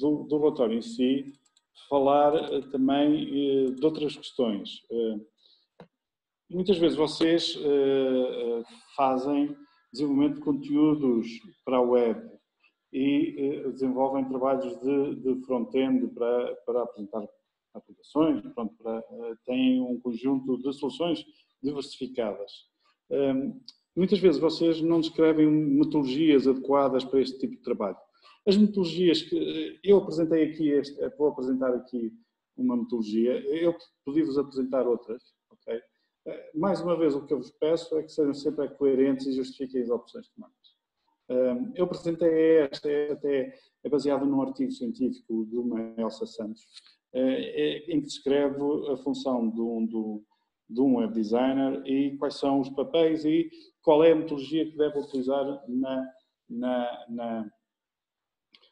do relatório em si, falar também de outras questões. Muitas vezes vocês fazem desenvolvimento de conteúdos para a web e desenvolvem trabalhos de front-end para apresentar aplicações, pronto, têm um conjunto de soluções diversificadas. Muitas vezes vocês não descrevem metodologias adequadas para este tipo de trabalho. As metodologias que eu apresentei aqui, vou apresentar aqui uma metodologia, eu podia-vos apresentar outras, ok? Mais uma vez, o que eu vos peço é que sejam sempre coerentes e justifiquem as opções tomadas. Eu apresentei esta, até é baseada num artigo científico de uma Elsa Santos, em que descreve a função de um web designer e quais são os papéis e qual é a metodologia que deve utilizar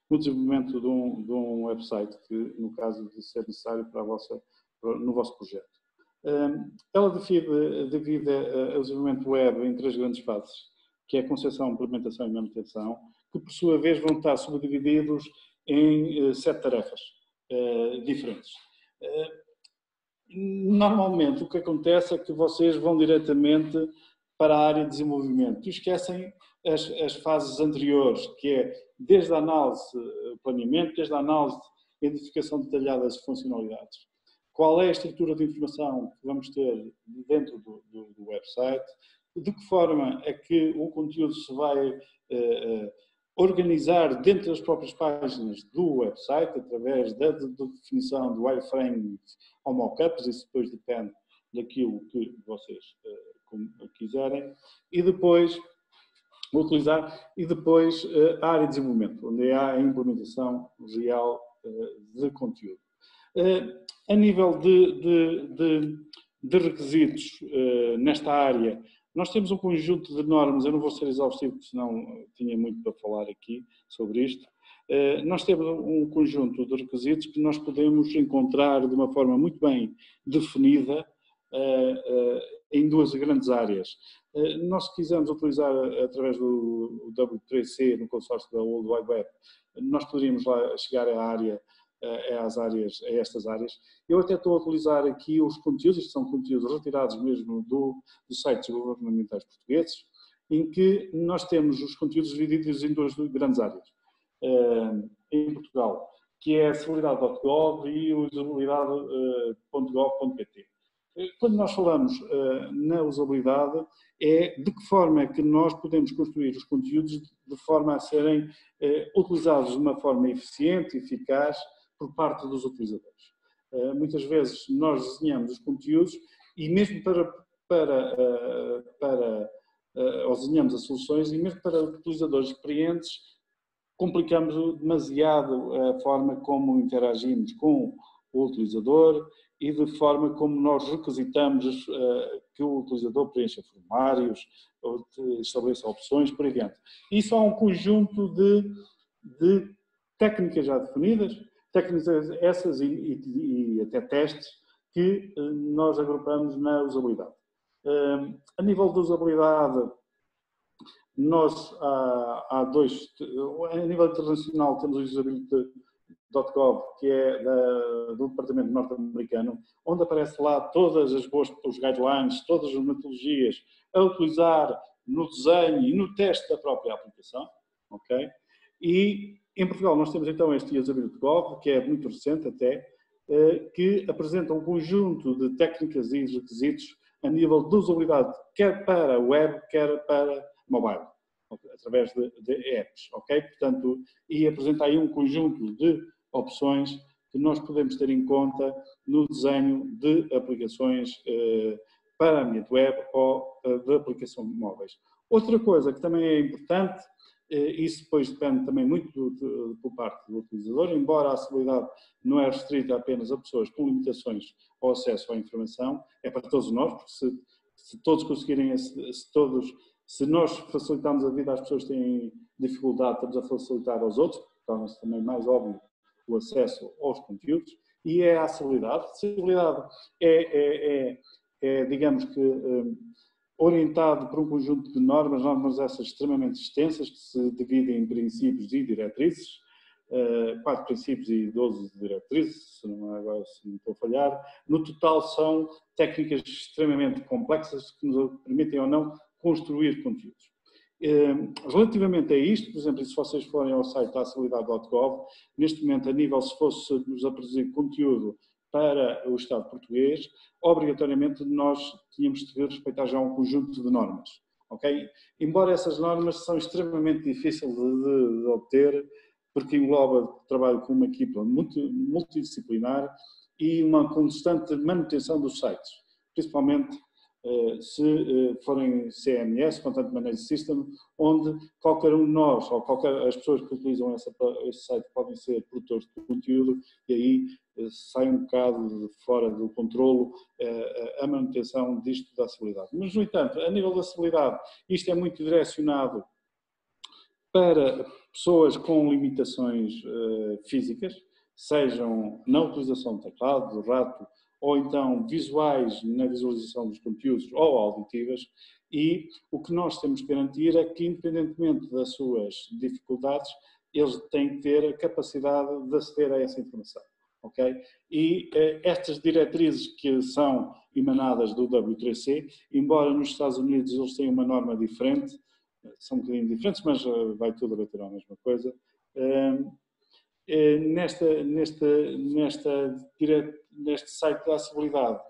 no desenvolvimento de um website, que no caso de ser necessário no vosso projeto. Ela divide o desenvolvimento web em 3 grandes fases, que é a concepção, implementação e manutenção, que por sua vez vão estar subdivididos em 7 tarefas diferentes. Normalmente o que acontece é que vocês vão diretamente para a área de desenvolvimento e esquecem as fases anteriores, que é desde a análise, planeamento, desde a análise, identificação detalhada das funcionalidades. Qual é a estrutura de informação que vamos ter dentro do website, de que forma é que o conteúdo se vai organizar dentro das próprias páginas do website, através da definição do wireframe ou mockups, isso depois depende daquilo que vocês quiserem, e depois a área de desenvolvimento, onde há a implementação real de conteúdo. A nível de requisitos nesta área, nós temos um conjunto de normas, eu não vou ser exaustivo, porque senão tinha muito para falar aqui sobre isto. Nós temos um conjunto de requisitos que nós podemos encontrar de uma forma muito bem definida em 2 grandes áreas. Nós, se quisermos utilizar através do W3C, no consórcio da World Wide Web, nós poderíamos lá chegar a estas áreas. Eu até estou a utilizar aqui os conteúdos, isto são conteúdos retirados mesmo dos sites governamentais portugueses, em que nós temos os conteúdos divididos em 2 grandes áreas em Portugal, que é a acessibilidade.gov e o usabilidade.gov.pt. Quando nós falamos na usabilidade, é de que forma é que nós podemos construir os conteúdos de forma a serem utilizados de uma forma eficiente e eficaz por parte dos utilizadores. Muitas vezes nós desenhamos os conteúdos e mesmo ou desenhamos as soluções e mesmo para utilizadores experientes complicamos demasiado a forma como interagimos com o utilizador e de forma como nós requisitamos que o utilizador preencha formulários, ou estabeleça opções, por aí adiante. Isso há um conjunto de técnicas já definidas, técnicas essas e até testes que nós agrupamos na usabilidade. A nível da usabilidade, nós há 2, a nível internacional temos o usability.gov, que é do Departamento Norte-Americano, onde aparece lá todas os guidelines, todas as metodologias a utilizar no desenho e no teste da própria aplicação, ok? E em Portugal nós temos então este usability.gov, que é muito recente até, que apresenta um conjunto de técnicas e requisitos a nível de usabilidade, quer para web, quer para mobile, através de apps, ok? Portanto, e apresenta aí um conjunto de opções que nós podemos ter em conta no desenho de aplicações para ambiente web ou de aplicações móveis. Outra coisa que também é importante, isso depois depende também muito por parte do utilizador, embora a acessibilidade não é restrita apenas a pessoas com limitações ao acesso à informação, é para todos nós, porque se todos conseguirem, se nós facilitarmos a vida às pessoas que têm dificuldade, estamos a facilitar aos outros, torna-se também mais óbvio o acesso aos conteúdos, e é a acessibilidade. A acessibilidade digamos que, orientado por um conjunto de normas essas extremamente extensas, que se dividem em princípios e diretrizes, 4 princípios e 12 diretrizes, se não, agora, se não estou a falhar. No total são técnicas extremamente complexas que nos permitem ou não construir conteúdos. Relativamente a isto, por exemplo, se vocês forem ao site da acessibilidade.gov, neste momento, a nível, se fosse nos apresentar conteúdo para o Estado português, obrigatoriamente nós tínhamos de respeitar já um conjunto de normas. Okay? Embora essas normas são extremamente difíceis de obter, porque engloba trabalho com uma equipa multidisciplinar e uma constante manutenção dos sites, principalmente se forem CMS, Content Management System, onde qualquer um de nós, ou as pessoas que utilizam esse site podem ser produtores de conteúdo, e aí sai um bocado fora do controlo a manutenção disto da acessibilidade. Mas, no entanto, a nível da acessibilidade, isto é muito direcionado para pessoas com limitações físicas, sejam na utilização do teclado, do rato, ou então visuais na visualização dos conteúdos ou auditivas, e o que nós temos que garantir é que, independentemente das suas dificuldades, eles têm que ter a capacidade de aceder a essa informação. Okay? E estas diretrizes que são emanadas do W3C, embora nos Estados Unidos eles tenham uma norma diferente, são um bocadinho diferentes, mas vai tudo bater a mesma coisa. Neste site da acessibilidade,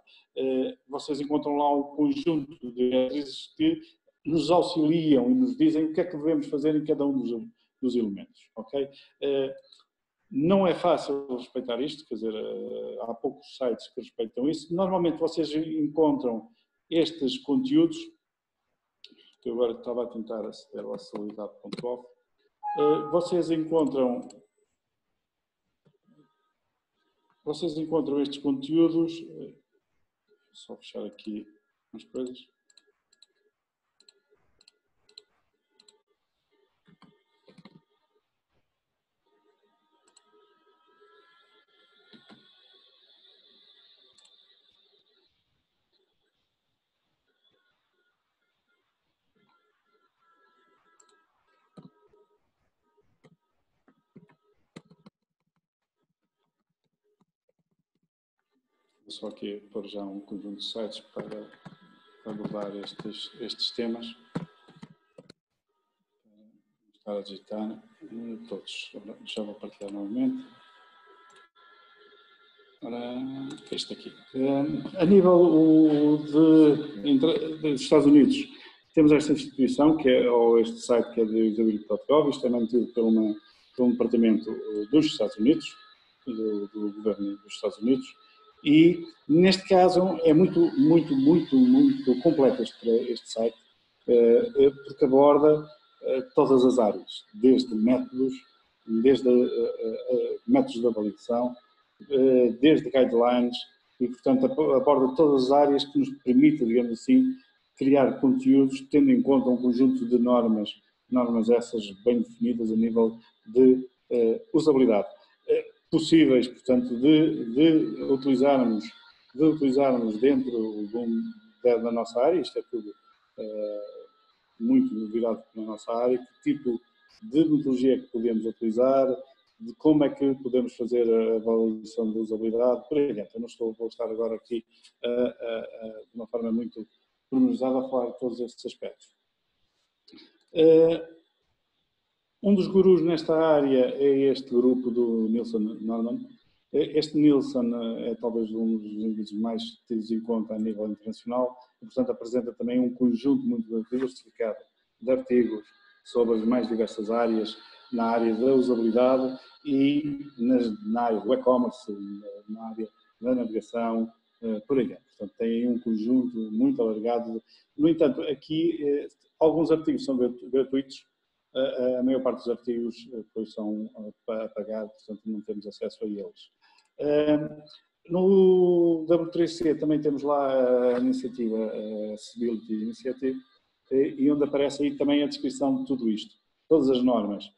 vocês encontram lá um conjunto de diretrizes que nos auxiliam e nos dizem o que é que devemos fazer em cada um dos elementos. Okay? Não é fácil respeitar isto, quer dizer, há poucos sites que respeitam isso. Normalmente vocês encontram estes conteúdos, que eu agora estava a tentar aceder ao acessibilidade.gov, vocês encontram estes conteúdos, só fechar aqui umas coisas. Vou só aqui pôr já um conjunto de sites para abordar estes temas. Vou estar a digitar todos. Já vou partilhar novamente. Ora, este aqui. A nível dos Estados Unidos, temos esta instituição, ou este site que é de usability.gov, isto é mantido por um departamento dos Estados Unidos, do governo dos Estados Unidos, e neste caso é muito completo este site, porque aborda todas as áreas, desde métodos de avaliação, desde guidelines, e portanto aborda todas as áreas que nos permitem, digamos assim, criar conteúdos tendo em conta um conjunto de normas essas bem definidas a nível de usabilidade. Possíveis, portanto, de utilizarmos dentro da nossa área, isto é tudo muito virado para a nossa área, que tipo de metodologia que podemos utilizar, de como é que podemos fazer a avaliação da usabilidade, por aí dentro. Eu não vou estar agora aqui de uma forma muito pormenorizada a falar de todos estes aspectos. Um dos gurus nesta área é este grupo do Nielsen Norman. Este Nielsen é talvez um dos indivíduos mais tidos em conta a nível internacional e, portanto, apresenta também um conjunto muito diversificado de artigos sobre as mais diversas áreas, na área da usabilidade e na área do e-commerce, na área da navegação, por aí. Portanto, tem um conjunto muito alargado. No entanto, aqui alguns artigos são gratuitos. A maior parte dos artigos depois são para pagar, portanto não temos acesso a eles. No W3C também temos lá a iniciativa Accessibility Initiative, e onde aparece aí também a descrição de tudo isto, todas as normas.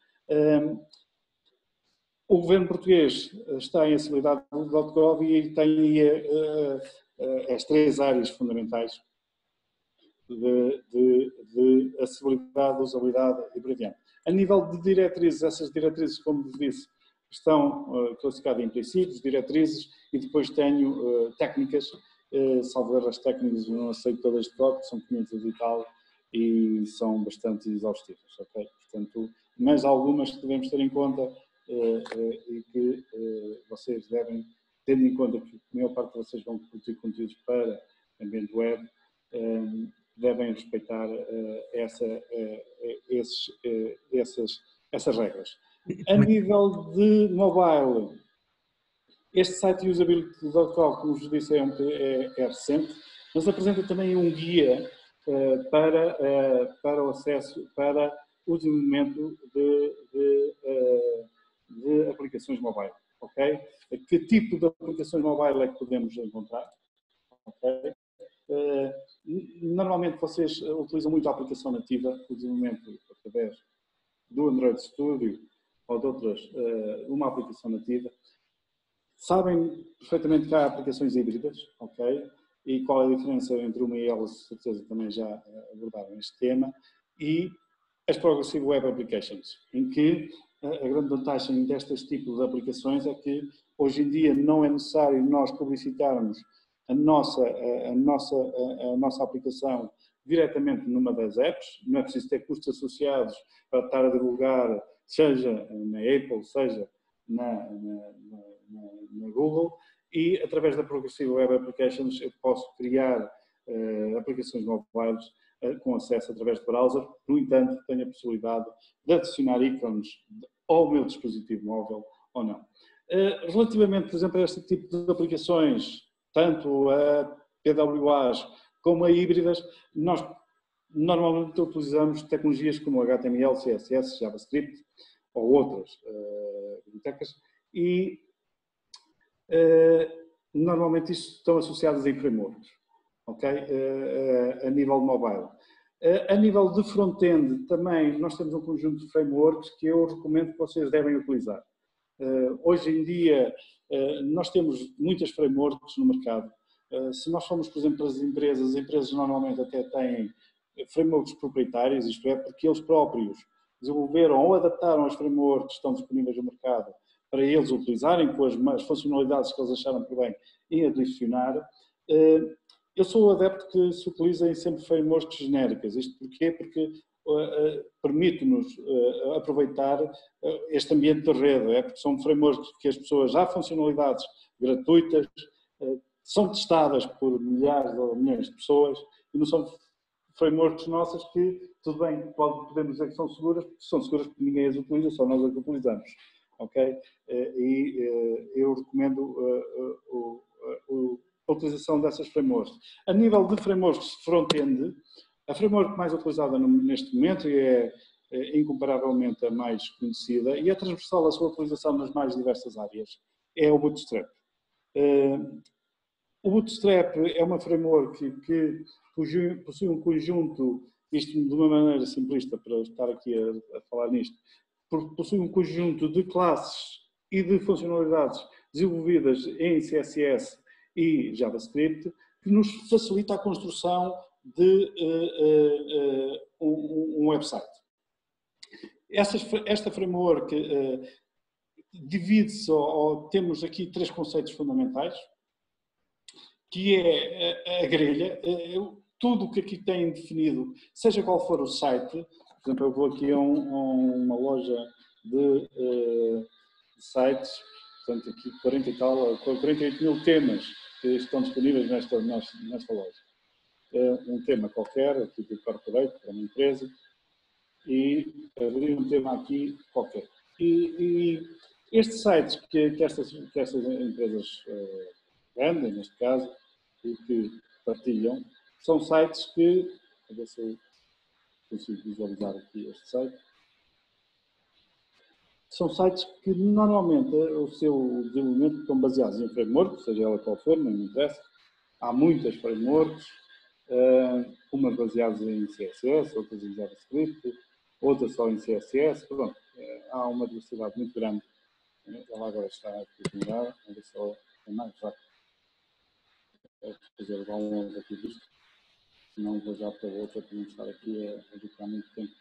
O governo português está em acessibilidade.gov e tem as 3 áreas fundamentais de acessibilidade, usabilidade e por aí adiante. A nível de diretrizes, essas diretrizes, como vos disse, estão classificadas em princípios, diretrizes e depois tenho técnicas, salvo erro as técnicas, não aceito todas de cor, são 500 e tal e são bastante exaustivas, ok? Portanto, mas algumas que devemos ter em conta e que vocês devem, tendo em conta que a maior parte de vocês vão produzir conteúdos para ambiente web, devem respeitar essas regras. A nível de mobile, este site usability.com, como vos disse, é recente, mas apresenta também um guia para o acesso, para o desenvolvimento de aplicações mobile. Okay? Que tipo de aplicações mobile é que podemos encontrar? Okay? Normalmente vocês utilizam muito a aplicação nativa, o desenvolvimento através do Android Studio ou de outras, uma aplicação nativa. Sabem perfeitamente que há aplicações híbridas, ok? E qual é a diferença entre uma e elas, de certeza também já abordaram este tema. E as Progressive Web Applications, em que a grande vantagem destes tipos de aplicações é que hoje em dia não é necessário nós publicitarmos a nossa aplicação diretamente numa das apps, não é preciso ter custos associados para estar a divulgar, seja na Apple, seja na Google, e através da Progressive Web Applications eu posso criar aplicações mobiles com acesso através de browser. No entanto, tenho a possibilidade de adicionar ícones ao meu dispositivo móvel ou não. Relativamente, por exemplo, a este tipo de aplicações, tanto a PWAs como a híbridas, nós normalmente utilizamos tecnologias como HTML, CSS, JavaScript ou outras bibliotecas e normalmente isto estão associadas em frameworks, ok? A nível mobile. A nível de front-end também nós temos um conjunto de frameworks que eu recomendo que vocês devem utilizar. Hoje em dia nós temos muitas frameworks no mercado. Se nós formos, por exemplo, as empresas normalmente até têm frameworks proprietários, isto é, porque eles próprios desenvolveram ou adaptaram as frameworks que estão disponíveis no mercado para eles utilizarem com as funcionalidades que eles acharam por bem em adicionar. Eu sou adepto que se utilizem sempre frameworks genéricas. Isto porquê? Porque permite-nos aproveitar este ambiente de rede, porque são frameworks que as pessoas, há funcionalidades gratuitas, são testadas por milhares ou milhões de pessoas e não são frameworks nossas que, tudo bem, podemos dizer que são seguras porque ninguém as utiliza, só nós as utilizamos. Ok? E eu recomendo a utilização dessas frameworks. A nível de frameworks front-end, a framework mais utilizada neste momento e é incomparavelmente a mais conhecida e é transversal a sua utilização nas mais diversas áreas, é o Bootstrap. O Bootstrap é uma framework que possui um conjunto, isto de uma maneira simplista para estar aqui a falar nisto, possui um conjunto de classes e de funcionalidades desenvolvidas em CSS e JavaScript que nos facilita a construção de um website. Esta framework divide-se, ou temos aqui três conceitos fundamentais, que é a grelha, tudo o que aqui tem definido, seja qual for o site. Por exemplo, eu vou aqui a uma loja de sites, portanto aqui 40 e tal, 48 mil temas que estão disponíveis nesta loja. Um tema qualquer, aqui do corporate, para uma empresa, e abrir um tema aqui qualquer. E estes sites que estas empresas vendem, neste caso, e que partilham, são sites que, a ver se eu consigo visualizar aqui este site, são sites que normalmente o seu desenvolvimento estão baseados em frameworks, seja ela qual for, não me interessa. Há muitas frameworks, umas baseadas em CSS, outras em JavaScript, outras só em CSS, pronto, há uma diversidade muito grande. Ela agora está aqui a mudar, vamos ver se ela é mais rápido. Fazer o download aqui disto, senão vou já para outra para não estar aqui a dedicar muito tempo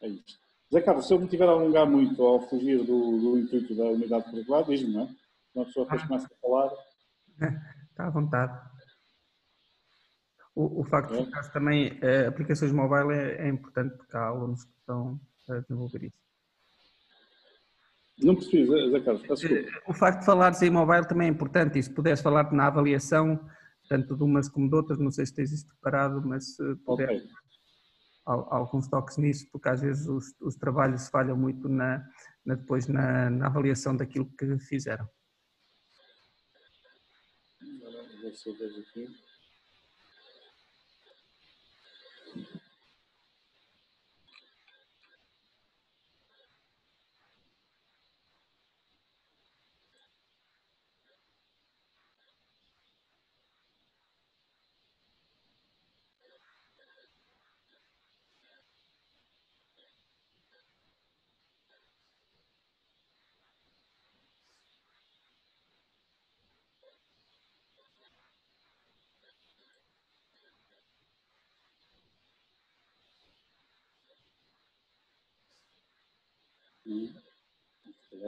a isto. Zé Carlos, se eu me tiver a alongar muito ou fugir do intuito da unidade curricular, diz-me, não é? Uma pessoa depois começa a falar. Está à vontade. O facto de É? focar também aplicações mobile é importante porque há alunos que estão a desenvolver isso. Não percebi, Zé Carlos, peço desculpa. O facto de falares em mobile também é importante, e se puderes falar na avaliação, tanto de umas como de outras, não sei se tens isso preparado, mas se puder Ok. alguns toques nisso, porque às vezes os trabalhos falham muito depois na avaliação daquilo que fizeram. Agora, ver se eu vejo aqui.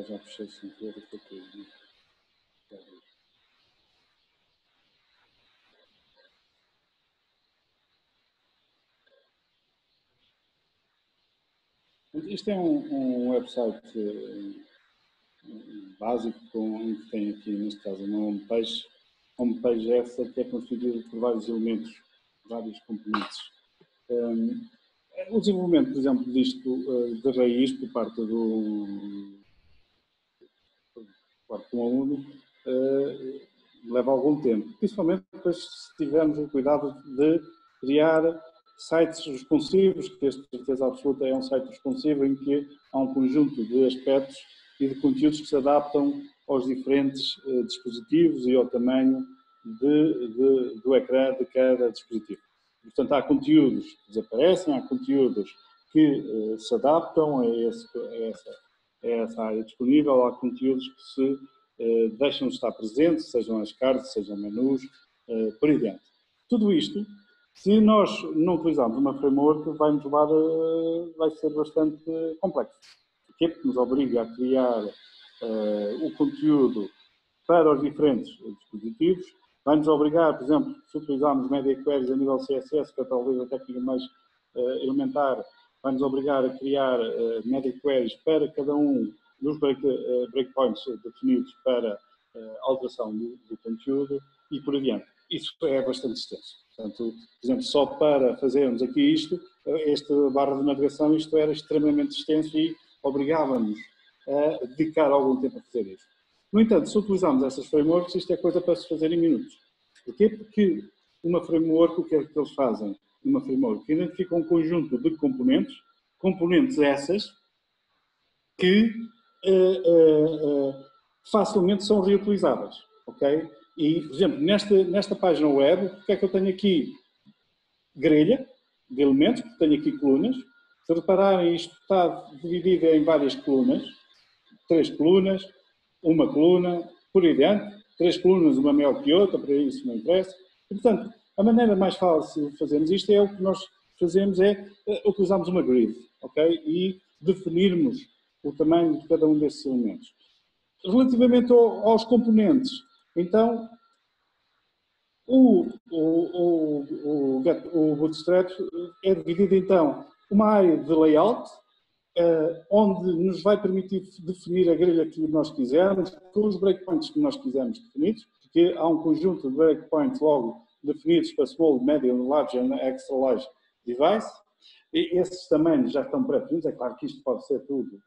Já fechei sem ver o que eu fiz. Isto é um website básico que tem aqui, neste caso, uma homepage. Homepage essa que é constituída por vários elementos, vários componentes. O desenvolvimento, por exemplo, disto de raiz por parte do aluno leva algum tempo, principalmente depois se tivermos o cuidado de criar sites responsivos, que este, de certeza absoluta, é um site responsivo em que há um conjunto de aspectos e de conteúdos que se adaptam aos diferentes dispositivos e ao tamanho do ecrã de cada dispositivo. Portanto, há conteúdos que desaparecem, há conteúdos que se adaptam a essa área disponível, há conteúdos que se deixam de estar presentes, sejam as cards, sejam menus, por aí dentro. Tudo isto, se nós não utilizarmos uma framework, vai ser bastante complexo. Porquê? Porque nos obriga a criar o conteúdo para os diferentes dispositivos, vai-nos obrigar, por exemplo, se utilizarmos media queries a nível CSS, que é talvez a técnica mais elementar, vai-nos obrigar a criar media queries para cada um dos breakpoints definidos para alteração do conteúdo e por adiante. Isso é bastante extenso. Portanto, por exemplo, só para fazermos aqui isto, esta barra de navegação, isto era extremamente extenso e obrigava-nos a dedicar algum tempo a fazer isso. No entanto, se utilizarmos essas frameworks, isto é coisa para se fazer em minutos. Porquê? Porque uma framework, o que é que eles fazem? Uma framework identifica um conjunto de componentes essas que facilmente são reutilizáveis, ok? E, por exemplo, nesta página web, o que é que eu tenho aqui? Grelha de elementos, porque tenho aqui colunas. Se repararem, isto está dividido em várias colunas, 3 colunas, uma coluna, por aí diante, 3 colunas, uma maior que outra, para isso não interessa. E, portanto, a maneira mais fácil de fazermos isto é o que nós fazemos utilizarmos uma grid, ok? E definirmos o tamanho de cada um desses elementos. Relativamente aos componentes, então, o Bootstrap é dividido, então, uma área de layout, onde nos vai permitir definir a grelha que nós quisermos, com os breakpoints que nós quisermos definidos, porque há um conjunto de breakpoints logo definidos para small, medium, large and extra large device. E esses tamanhos já estão pré-definidos. É claro que isto pode ser tudo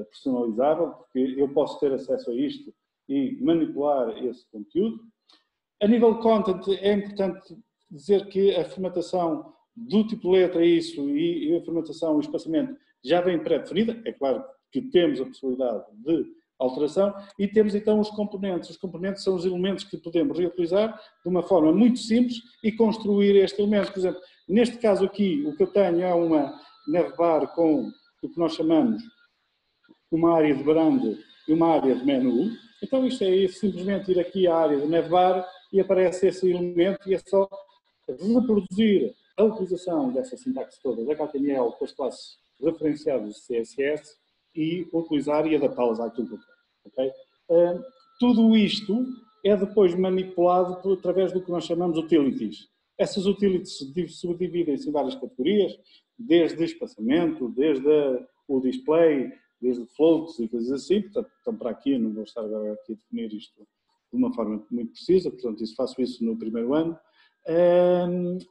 personalizável, porque eu posso ter acesso a isto e manipular esse conteúdo. A nível de content, é importante dizer que a formatação do tipo de letra, isso, e a formatação, o espaçamento, já vem pré-definida. É claro que temos a possibilidade de alteração e temos então os componentes. Os componentes são os elementos que podemos reutilizar de uma forma muito simples e construir este elemento. Por exemplo, neste caso aqui, o que eu tenho é uma navbar com o que nós chamamos uma área de brand e uma área de menu. Então isto é simplesmente ir aqui à área de navbar e aparece esse elemento e é só reproduzir a utilização dessa sintaxe toda da HTML com as classes referenciados de CSS e utilizar e adaptá-las àquilo que eu quero. Okay? Tudo isto é depois manipulado através do que nós chamamos de utilities. Essas utilities subdividem-se em várias categorias, desde espaçamento, desde o display, desde floats e coisas assim. Portanto, estão para aqui, eu não vou estar agora aqui a definir isto de uma forma muito precisa, portanto, faço isso no primeiro ano.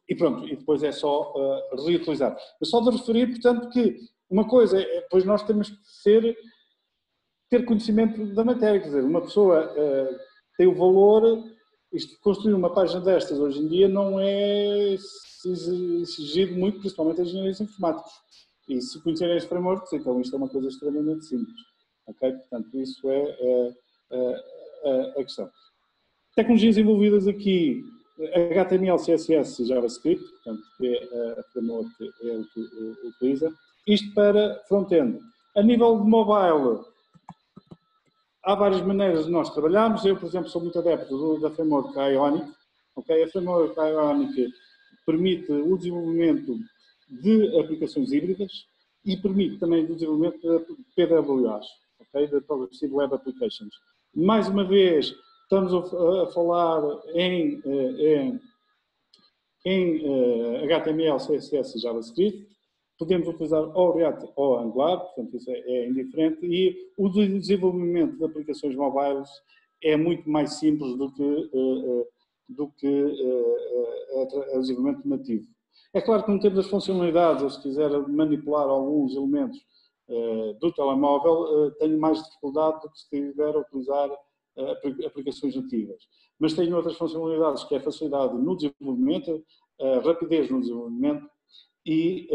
E pronto, e depois é só reutilizar. Mas só de referir, portanto, que uma coisa é, depois nós temos que ter conhecimento da matéria, quer dizer, uma pessoa tem o valor, construir uma página destas hoje em dia não é exigido muito, principalmente a engenheiros informáticos. E se conhecerem os frameworks, então isto é uma coisa extremamente simples. Okay? Portanto, isso é a questão. Tecnologias envolvidas aqui, HTML, CSS e JavaScript, portanto, é a framework que utiliza. Isto para front-end. A nível de mobile, há várias maneiras de nós trabalharmos. Eu, por exemplo, sou muito adepto da framework Ionic. Okay? A framework Ionic permite o desenvolvimento de aplicações híbridas e permite também o desenvolvimento de PWAs, okay? De Progressive Web Applications. Mais uma vez, estamos a falar em HTML, CSS e JavaScript. Podemos utilizar ou React ou Angular, portanto isso é indiferente, e o desenvolvimento de aplicações mobiles é muito mais simples do que o desenvolvimento nativo. É claro que não temos as funcionalidades, ou se quiser manipular alguns elementos do telemóvel, tenho mais dificuldade do que se tiver a utilizar aplicações nativas. Mas tenho outras funcionalidades, que é a facilidade no desenvolvimento, a rapidez no desenvolvimento, e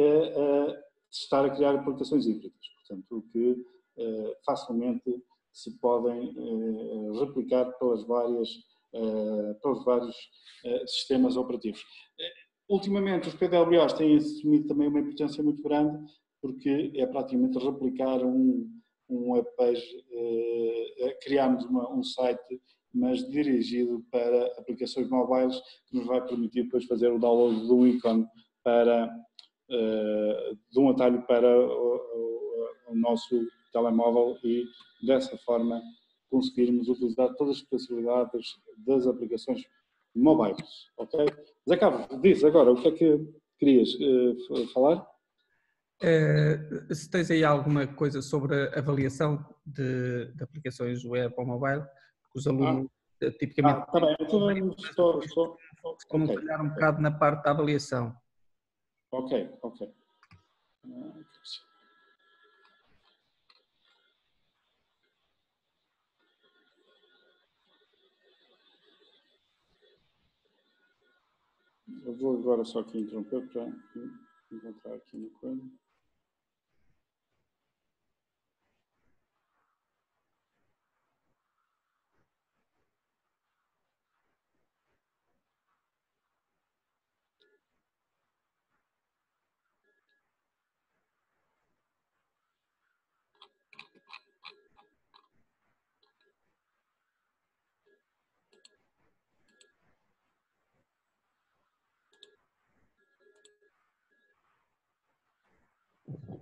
estar a criar aplicações híbridas, portanto, que facilmente se podem replicar pelos vários sistemas operativos. Ultimamente, os PWAs têm assumido também uma importância muito grande, porque é praticamente replicar um webpage, criarmos um site, mas dirigido para aplicações mobiles, que nos vai permitir depois fazer o download do ícone de um atalho para o nosso telemóvel e, dessa forma, conseguirmos utilizar todas as possibilidades das aplicações mobiles. Ok? Zé Carlos, diz agora, o que é que querias falar? Se tens aí alguma coisa sobre a avaliação de aplicações web ou mobile, que os alunos tipicamente está bem. Então, como falhar um bocado na parte da avaliação. Ok. Eu vou agora só aqui interromper para encontrar aqui uma coisa.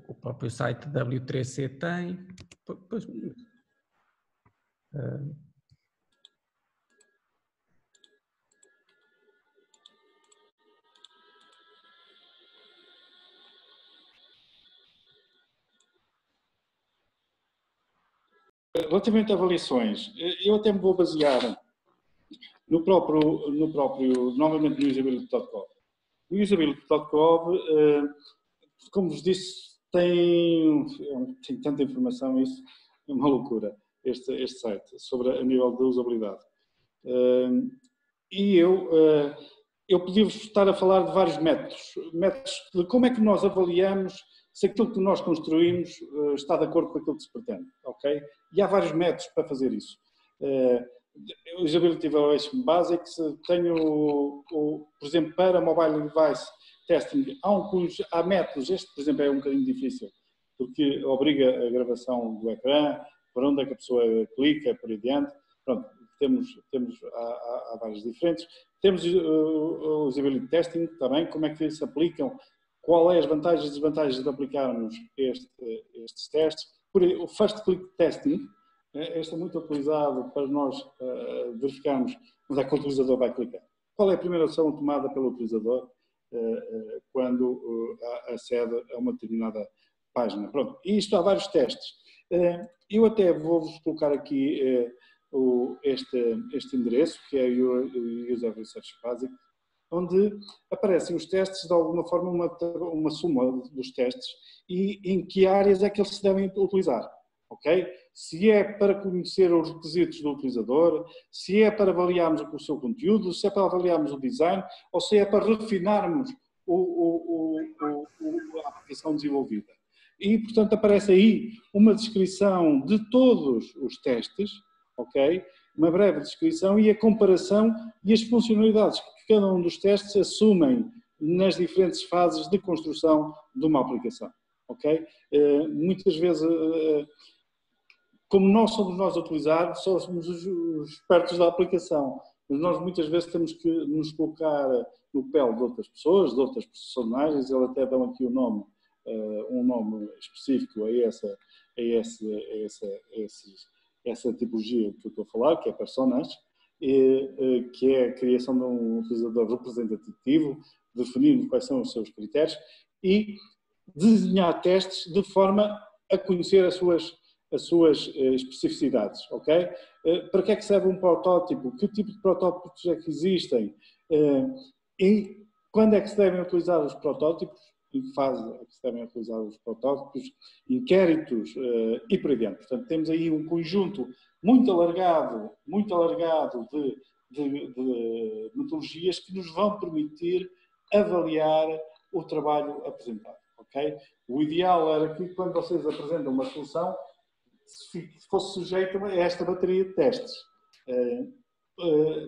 O próprio site W3C tem. Pois, Relativamente a avaliações, eu até me vou basear no próprio novamente no usability.com. O usability.com, como vos disse, tem tanta informação, isso é uma loucura, este site, sobre a nível de usabilidade. E eu podia-vos estar a falar de vários métodos de como é que nós avaliamos se aquilo que nós construímos está de acordo com aquilo que se pretende, ok? E há vários métodos para fazer isso. O Usability Evaluation Basics, tenho, por exemplo, para Mobile Device Testing, há métodos, este, por exemplo, é um bocadinho difícil, porque obriga a gravação do ecrã, para onde é que a pessoa clica, por aí adiante. Pronto, há vários diferentes. Temos o Usability Testing também, como é que se aplicam qual é as vantagens e desvantagens de aplicarmos estes testes. O First Click Testing, este é muito utilizado para nós verificarmos onde é que o utilizador vai clicar. Qual é a primeira ação tomada pelo utilizador quando acede a uma determinada página. Pronto, e isto há vários testes. Eu até vou-vos colocar aqui este endereço, que é o User Research Basic, onde aparecem os testes, de alguma forma, uma soma dos testes e em que áreas é que eles se devem utilizar. Okay? Se é para conhecer os requisitos do utilizador, se é para avaliarmos o seu conteúdo, se é para avaliarmos o design, ou se é para refinarmos a aplicação desenvolvida. E, portanto, aparece aí uma descrição de todos os testes, ok? Uma breve descrição e a comparação e as funcionalidades que cada um dos testes assumem nas diferentes fases de construção de uma aplicação, ok? Muitas vezes, como nós somos nós a utilizar, só somos os expertos da aplicação, mas nós muitas vezes temos que nos colocar no pele de outras pessoas, de outras personagens, eles até dão aqui um nome específico a essa tipologia que eu estou a falar, que é personas, que é a criação de um utilizador representativo, definirmos quais são os seus critérios e desenhar testes de forma a conhecer as suas especificidades, ok? Para que é que serve um protótipo? Que tipo de protótipos é que existem? E quando é que se devem utilizar os protótipos? Em que fase é que se devem utilizar os protótipos? Inquéritos e por aí adiante. Portanto, temos aí um conjunto muito alargado de metodologias que nos vão permitir avaliar o trabalho apresentado, ok? O ideal era que quando vocês apresentam uma solução, fosse sujeito a esta bateria de testes.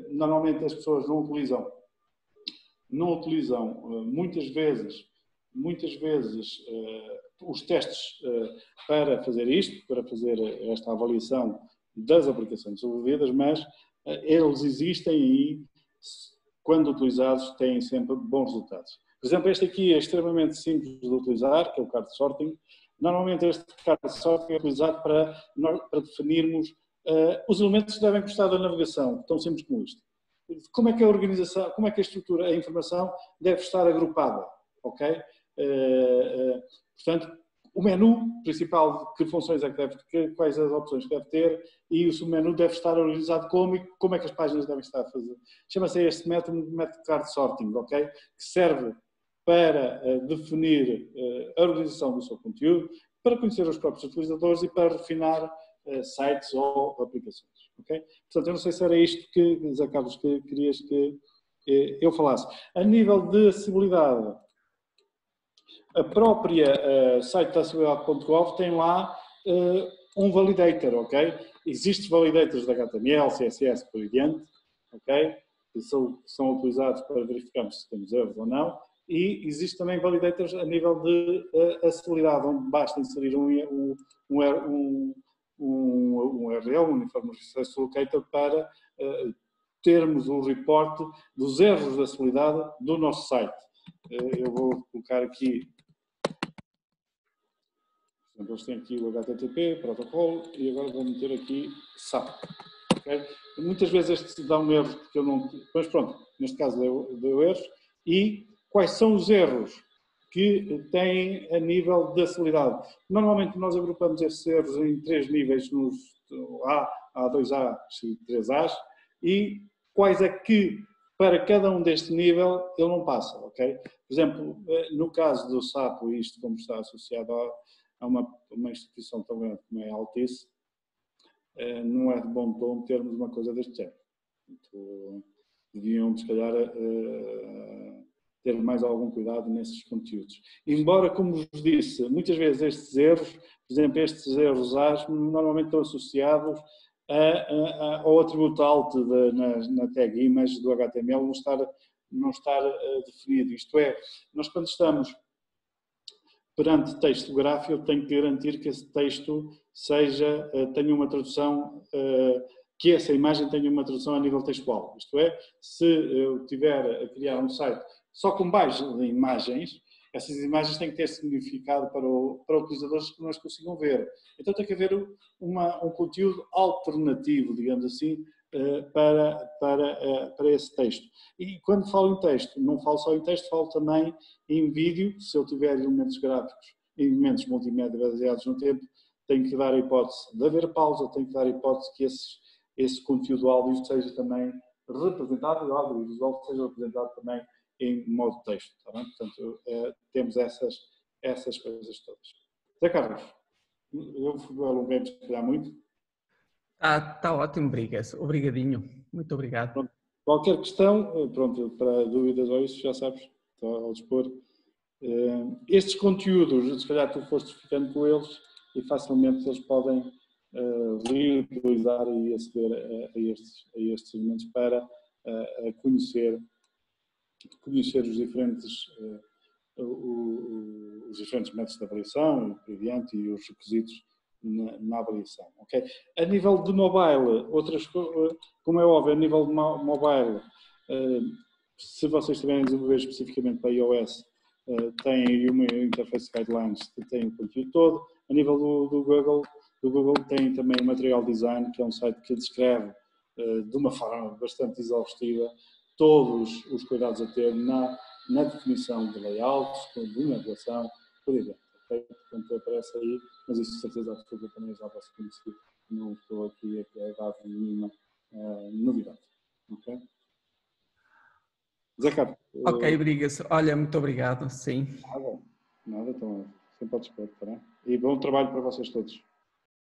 Normalmente as pessoas não utilizam muitas vezes os testes para fazer isto, para fazer esta avaliação das aplicações desenvolvidas, mas eles existem e, quando utilizados, têm sempre bons resultados. Por exemplo, este aqui é extremamente simples de utilizar, que é o card sorting. Normalmente este card sorting é utilizado para definirmos os elementos que devem constar da navegação, tão simples como isto. Como é que a organização, como é que a estrutura, a informação deve estar agrupada, ok? Portanto, o menu principal, que funções é que deve ter, quais as opções que deve ter e o submenu deve estar organizado como e como é que as páginas devem estar a fazer. Chama-se este método card sorting, ok? Que serve para definir a organização do seu conteúdo, para conhecer os próprios utilizadores e para refinar sites ou aplicações, ok? Portanto, eu não sei se era isto que, Zé Carlos, que querias que eu falasse. A nível de acessibilidade, a própria site da acessibilidade.gov tem lá um validator, ok? Existem validators de HTML, CSS, por aí diante, ok? Que são utilizados para verificarmos se temos erros ou não. E existe também validators a nível de acessibilidade, onde basta inserir um URL, um Uniform Resource Locator, para termos um reporte dos erros de acessibilidade do nosso site. Eu vou colocar aqui, por exemplo, eles têm aqui o HTTP, protocolo, e agora vou meter aqui SAP. Okay? Muitas vezes este dá um erro, porque eu não... Mas pronto, neste caso deu erros. E quais são os erros que têm a nível de acessibilidade? Normalmente nós agrupamos estes erros em 3 níveis, nos A, A2A e 3As, e quais é que, para cada um deste nível, ele não passa, ok? Por exemplo, no caso do SAP, isto como está associado a uma instituição tão grande como é a Altice, não é de bom tom termos uma coisa deste género. Então, deviam, se calhar, ter mais algum cuidado nesses conteúdos. Embora, como vos disse, muitas vezes estes erros, por exemplo, estes erros As, normalmente estão associados ao atributo alt na tag image do HTML não estar definido. Isto é, nós quando estamos perante texto gráfico, eu tenho que garantir que esse texto tenha uma tradução, que essa imagem tenha uma tradução a nível textual. Isto é, se eu estiver a criar um site só com base de imagens, essas imagens têm que ter significado para utilizadores que não as consigam ver. Então tem que haver um conteúdo alternativo, digamos assim, para esse texto. E quando falo em texto, não falo só em texto, falo também em vídeo. Se eu tiver elementos gráficos, elementos multimédia baseados no tempo, tenho que dar a hipótese de haver pausa, tenho que dar a hipótese que esse conteúdo áudio seja também representado, o audiovisual seja representado também em modo texto, está bem? Portanto, temos essas coisas todas. Zé Carlos, eu alonguei-me se calhar muito. Tá ótimo, Brigas. Obrigadinho. Muito obrigado. Pronto. Qualquer questão, pronto, para dúvidas ou isso, já sabes, estou ao dispor. Estes conteúdos, se calhar tu foste ficando com eles e facilmente eles podem reutilizar e aceder a estes elementos para conhecer os diferentes métodos de avaliação, por diante, e os requisitos na avaliação. Okay? A nível de mobile, como é óbvio, a nível de mobile, se vocês estiverem a desenvolver especificamente para iOS, tem uma interface guidelines que tem o conteúdo todo. A nível do Google tem também o Material Design, que é um site que descreve de uma forma bastante exaustiva todos os cuidados a ter na definição de layouts, de navegação, por exemplo. Okay? Portanto, aparece aí, mas isso de certeza absoluta também já vai ser conhecido. Não estou aqui a dar nenhuma novidade. Ok? Zé Carlos. Ok, Brigas. Olha, muito obrigado. Sim. Nada, então sempre podes pôr, tá bem? E bom trabalho para vocês todos.